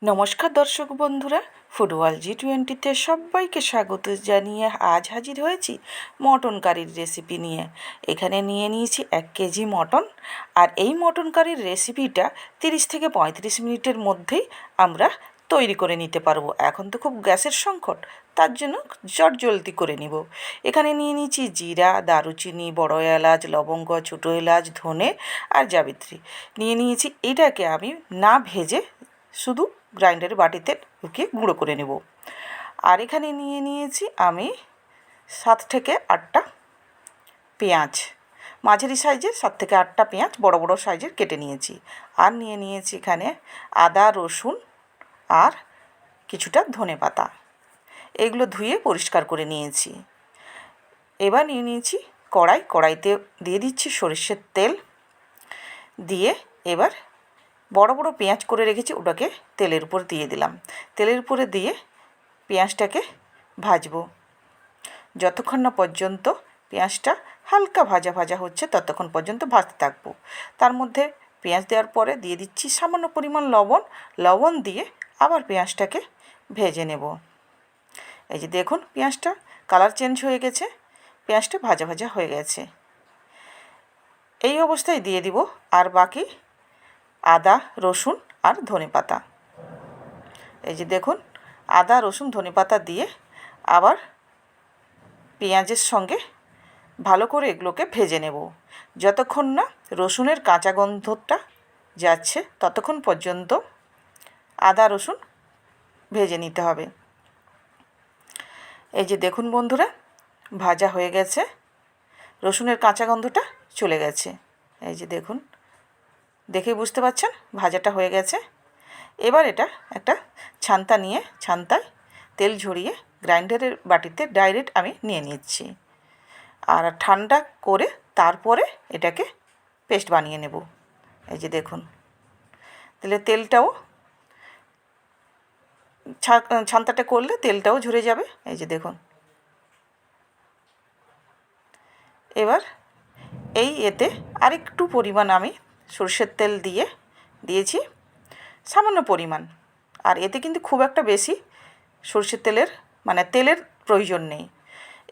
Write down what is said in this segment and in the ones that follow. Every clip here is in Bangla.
নমস্কার দর্শক বন্ধুরা, ফুটবল G20-তে সবাইকে স্বাগত জানিয়ে আজ হাজির হয়েছি মটন কারির রেসিপি নিয়ে। এখানে নিয়ে নিয়েছি 1 কেজি মটন, আর এই মটন কারির রেসিপিটা 30 থেকে 35 মিনিটের মধ্যেই আমরা তৈরি করে নিতে পারবো। এখন তো খুব গ্যাসের সংকট, তার জন্য জলদি করে নিব। এখানে নিয়ে নিয়েছি জিরা, দারুচিনি, বড় এলাচ, লবঙ্গ, ছোটো এলাচ, ধনে আর জাবিত্রী নিয়ে নিয়েছি। এটাকে আমি না ভেজে শুধু গ্রাইন্ডারে বাটিতে ঢুকিয়ে গুঁড়ো করে নেব। আর এখানে নিয়ে নিয়েছি আমি 7 থেকে 8টা পেঁয়াজ, মাঝারি সাইজের 7 থেকে 8টা পেঁয়াজ বড় বড় সাইজের কেটে নিয়েছি। আর নিয়ে নিয়েছি এখানে আদা, রসুন আর কিছুটা ধনেপাতা, এগুলো ধুয়ে পরিষ্কার করে নিয়েছি। এবার নিয়ে নিয়েছি কড়াইতে দিয়ে দিচ্ছি সরষের তেল, দিয়ে এবার বড় বড় পেঁয়াজ করে রেখেছি ওটাকে তেলের উপর দিয়ে দিলাম। তেলের উপরে দিয়ে পেঁয়াজটাকে ভাজবো যতক্ষণ না পর্যন্ত পেঁয়াজটা হালকা ভাজা ভাজা হচ্ছে, ততক্ষণ পর্যন্ত ভাজতে থাকবো। তার মধ্যে পেঁয়াজ দেওয়ার পরে দিয়ে দিচ্ছি সামান্য পরিমাণ লবণ দিয়ে আবার পেঁয়াজটাকে ভেজে নেব। এই যে দেখুন, পেঁয়াজটা কালার চেঞ্জ হয়ে গেছে, পেঁয়াজটা ভাজা ভাজা হয়ে গেছে। এই অবস্থায় দিয়ে দিব আর বাকি আদা, রসুন আর ধনেপাতা। এই যে দেখুন, আদা, রসুন, ধনেপাতা দিয়ে আবার পেঁয়াজের সঙ্গে ভালো করে এগুলোকে ভেজে নেব। যতক্ষণ না রসুনের কাঁচা গন্ধটা যাচ্ছে ততক্ষণ পর্যন্ত আদা রসুন ভেজে নিতে হবে। এই যে দেখুন বন্ধুরা, ভাজা হয়ে গেছে, রসুনের কাঁচা গন্ধটা চলে গেছে। এই যে দেখুন, দেখে বুঝতে পারছেন ভাজাটা হয়ে গেছে। এবার এটা একটা ছান্তা নিয়ে ছান্তায় তেল ঝরিয়ে গ্রাইন্ডারের বাটিতে ডাইরেক্ট আমি নিয়ে নিচ্ছি, আর ঠান্ডা করে তারপরে এটাকে পেস্ট বানিয়ে নেব। এই যে দেখুন, তাহলে তেলটাও ছান্তাটা করলে তেলটাও ঝরে যাবে। এই যে দেখুন, এবার এতে আরেকটু পরিমাণ আমি সরষের তেল দিয়েছি সামান্য পরিমাণ। আর এতে কিন্তু খুব একটা বেশি সরষের তেলের প্রয়োজন নেই।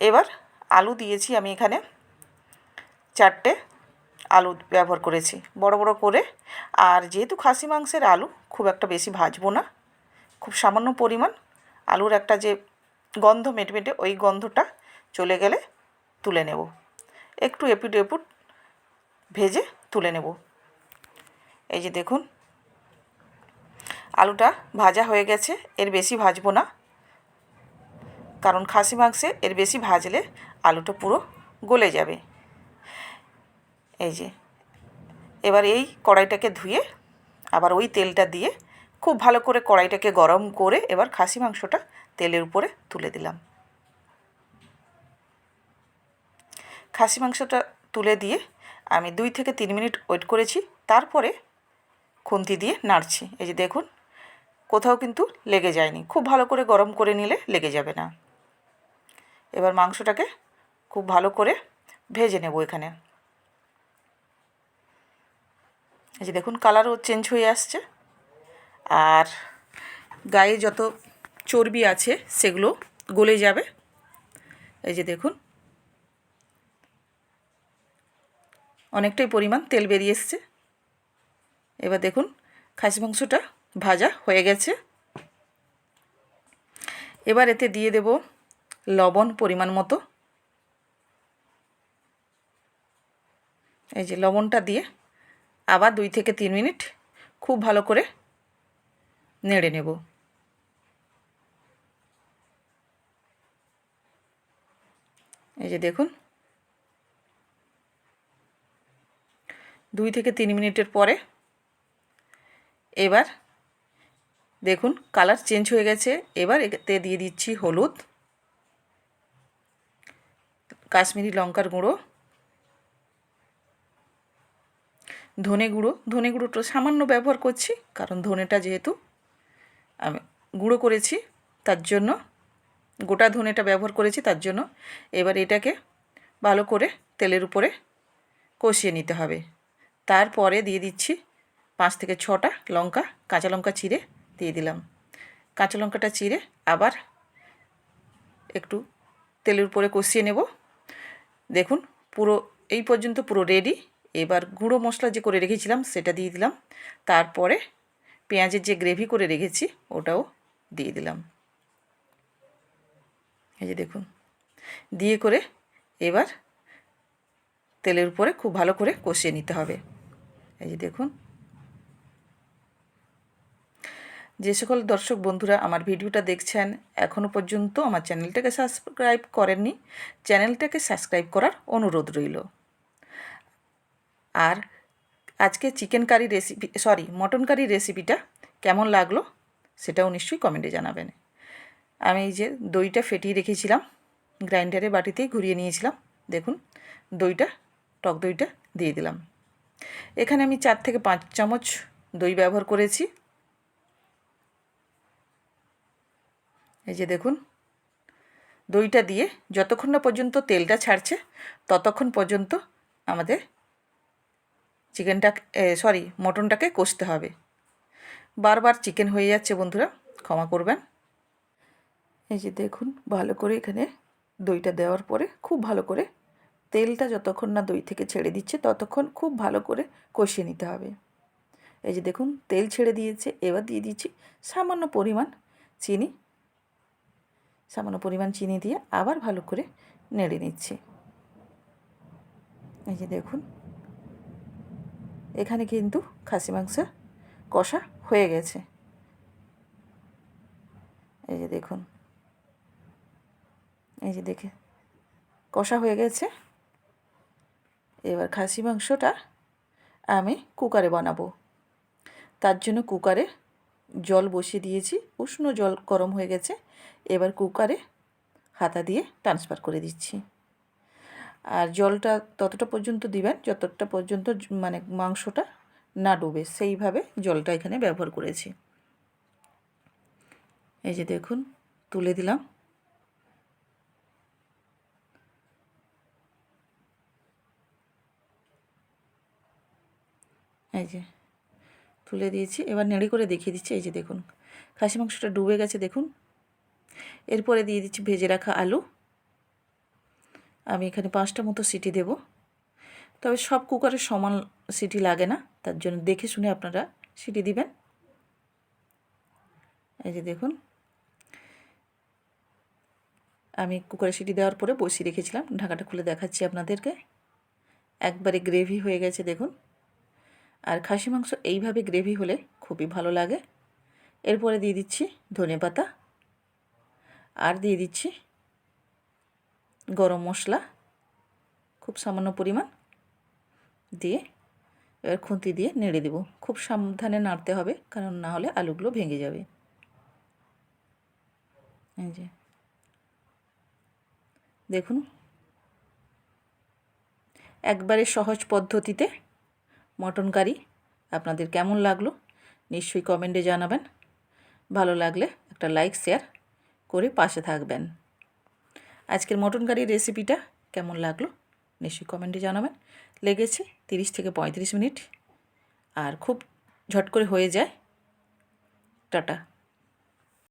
এবার আলু দিয়েছি আমি এখানে 4টে আলু ব্যবহার করেছি বড় বড় করে। আর যেহেতু খাসি মাংসের আলু খুব একটা বেশি ভাজবো না, খুব সামান্য পরিমাণ আলুর একটা যে গন্ধ মেটমেটে, ওই গন্ধটা চলে গেলে তুলে নেব। একটু এপিট এপুট ভেজে তুলে নেব। এই যে দেখুন, আলুটা ভাজা হয়ে গেছে, এর বেশি ভাজবো না, কারণ খাসি মাংসে এর বেশি ভাজলে আলুটা পুরো গলে যাবে। এই যে এবার এই কড়াইটাকে ধুয়ে আবার ওই তেলটা দিয়ে খুব ভালো করে কড়াইটাকে গরম করে এবার খাসি মাংসটা তেলের উপরে তুলে দিলাম। খাসি মাংসটা তুলে দিয়ে আমি 2 থেকে 3 মিনিট ওয়েট করেছি, তারপরে খুন্তি দিয়ে নাড়ছি। এই যে দেখুন, কোথাও কিন্তু লেগে যায়নি, খুব ভালো করে গরম করে নিলে লেগে যাবে না। এবার মাংসটাকে খুব ভালো করে ভেজে নেব এখানে। এই যে দেখুন, কালারও চেঞ্জ হয়ে আসছে, আর গায়ে যত চর্বি আছে সেগুলো গলে যাবে। এই যে দেখুন, অনেকটাই পরিমাণ তেল বেরিয়ে এসছে। এবার দেখুন, খাসি মাংসটা ভাজা হয়ে গেছে। এবার এতে দিয়ে দেব লবণ পরিমাণ মতো। এই যে লবণটা দিয়ে আবার 2 থেকে 3 মিনিট খুব ভালো করে নেড়ে নেব। এই যে দেখুন, 2 থেকে 3 মিনিটের পরে এবার দেখুন কালার চেঞ্জ হয়ে গেছে। এবার এতে দিয়ে দিচ্ছি হলুদ, কাশ্মীরি লঙ্কার গুঁড়ো, ধনে গুঁড়োটা সামান্য ব্যবহার করছি, কারণ ধনেটা যেহেতু আমি গুঁড়ো করেছি তার জন্য, গোটা ধনেটা ব্যবহার করেছি তার জন্য। এবার এটাকে ভালো করে তেলের উপরে কষিয়ে নিতে হবে। তারপরে দিয়ে দিচ্ছি 5 থেকে 6টা লঙ্কা, কাঁচা লঙ্কা চিড়ে দিয়ে দিলাম। কাঁচা লঙ্কাটা চিড়ে আবার একটু তেলের উপরে কষিয়ে নেব। দেখুন পুরো এই পর্যন্ত পুরো রেডি। এবার গুঁড়ো মশলা যে করে রেখেছিলাম সেটা দিয়ে দিলাম। তারপরে পেঁয়াজের যে গ্রেভি করে রেখেছি ওটাও দিয়ে দিলাম। এই যে দেখুন, দিয়ে করে এবার তেলের উপরে খুব ভালো করে কষিয়ে নিতে হবে। এই যে দেখুন, যে সকল দর্শক বন্ধুরা আমার ভিডিওটা দেখছেন এখনও পর্যন্ত আমার চ্যানেলটাকে সাবস্ক্রাইব করেননি, চ্যানেলটাকে সাবস্ক্রাইব করার অনুরোধ রইল। আর আজকে chicken curry recipe mutton curry রেসিপিটা কেমন লাগলো সেটাও নিশ্চয়ই কমেন্টে জানাবেন। আমি এই যে দইটা ফেটিয়ে রেখেছিলাম, গ্রাইন্ডারে বাটিতেই ঘুরিয়ে নিয়েছিলাম। দেখুন টক দইটা দিয়ে দিলাম। এখানে আমি 4 থেকে 5 চামচ দই ব্যবহার করেছি। এই যে দেখুন, দইটা দিয়ে যতক্ষণ না পর্যন্ত তেলটা ছাড়ছে ততক্ষণ পর্যন্ত আমাদের মটনটাকে কষতে হবে। বারবার চিকেন হয়ে যাচ্ছে বন্ধুরা, ক্ষমা করবেন। এই যে দেখুন, ভালো করে এখানে দইটা দেওয়ার পরে খুব ভালো করে তেলটা যতক্ষণ না দই থেকে ছেড়ে দিচ্ছে ততক্ষণ খুব ভালো করে কষিয়ে নিতে হবে। এই যে দেখুন, তেল ছেড়ে দিয়েছে। এবার দিয়ে দিচ্ছি সামান্য পরিমাণ চিনি দিয়ে আবার ভালো করে নেড়ে নিচ্ছি। এই যে দেখুন, এখানে কিন্তু খাসি মাংস কষা হয়ে গেছে। এই যে দেখুন, এই যে দেখে কষা হয়ে গেছে। এবার খাসি মাংসটা আমি কুকারে বানাবো। তার জন্য কুকারে জল বসিয়ে দিয়েছি, উষ্ণ জল গরম হয়ে গেছে। এবার কুকারে হাতা দিয়ে ট্রান্সফার করে দিচ্ছি। আর জলটা ততটা পর্যন্ত দিবেন যতটা পর্যন্ত মানে মাংসটা না ডুবে, সেইভাবে জলটা এখানে ব্যবহার করেছি। এই যে দেখুন, তুলে দিলাম। এই যে তুলে দিয়েছি। এবার নেড়ে করে দেখিয়ে দিচ্ছি। এই যে দেখুন, খাসি মাংসটা ডুবে গেছে দেখুন। এরপরে দিয়ে দিচ্ছি ভেজে রাখা আলু। আমি এখানে 5টা মতো সিটি দেব, তবে সব কুকারে সমান সিটি লাগে না, তার জন্য দেখে শুনে আপনারা সিটি দিবেন। এই যে দেখুন, আমি কুকারে সিটি দেওয়ার পরে বসিয়ে রেখেছিলাম। ঢাকাটা খুলে দেখাচ্ছি আপনাদেরকে। একবারে গ্রেভি হয়ে গেছে দেখুন। আর খাসি মাংস এইভাবে গ্রেভি হলে খুবই ভালো লাগে। এরপরে দিয়ে দিচ্ছি ধনেপাতা আর দিয়ে দিচ্ছি গরম মশলা খুব সামান্য পরিমাণ দিয়ে এবার খুন্তি দিয়ে নেড়ে দেব। খুব সাবধানে নাড়তে হবে, কারণ না হলে আলুগুলো ভেঙে যাবে। এই যে দেখুন, একবারে সহজ পদ্ধতিতে মটন কারি আপনাদের কেমন লাগলো নিশ্চয়ই কমেন্টে জানাবেন। ভালো লাগলে একটা লাইক শেয়ার করে পাশে থাকবেন। আজকের মটন কারির রেসিপিটা কেমন লাগলো নিশ্চয়ই কমেন্টে জানাবেন। লেগেছে 30 থেকে 35 মিনিট আর খুব ঝট করে হয়ে যায়। টাটা।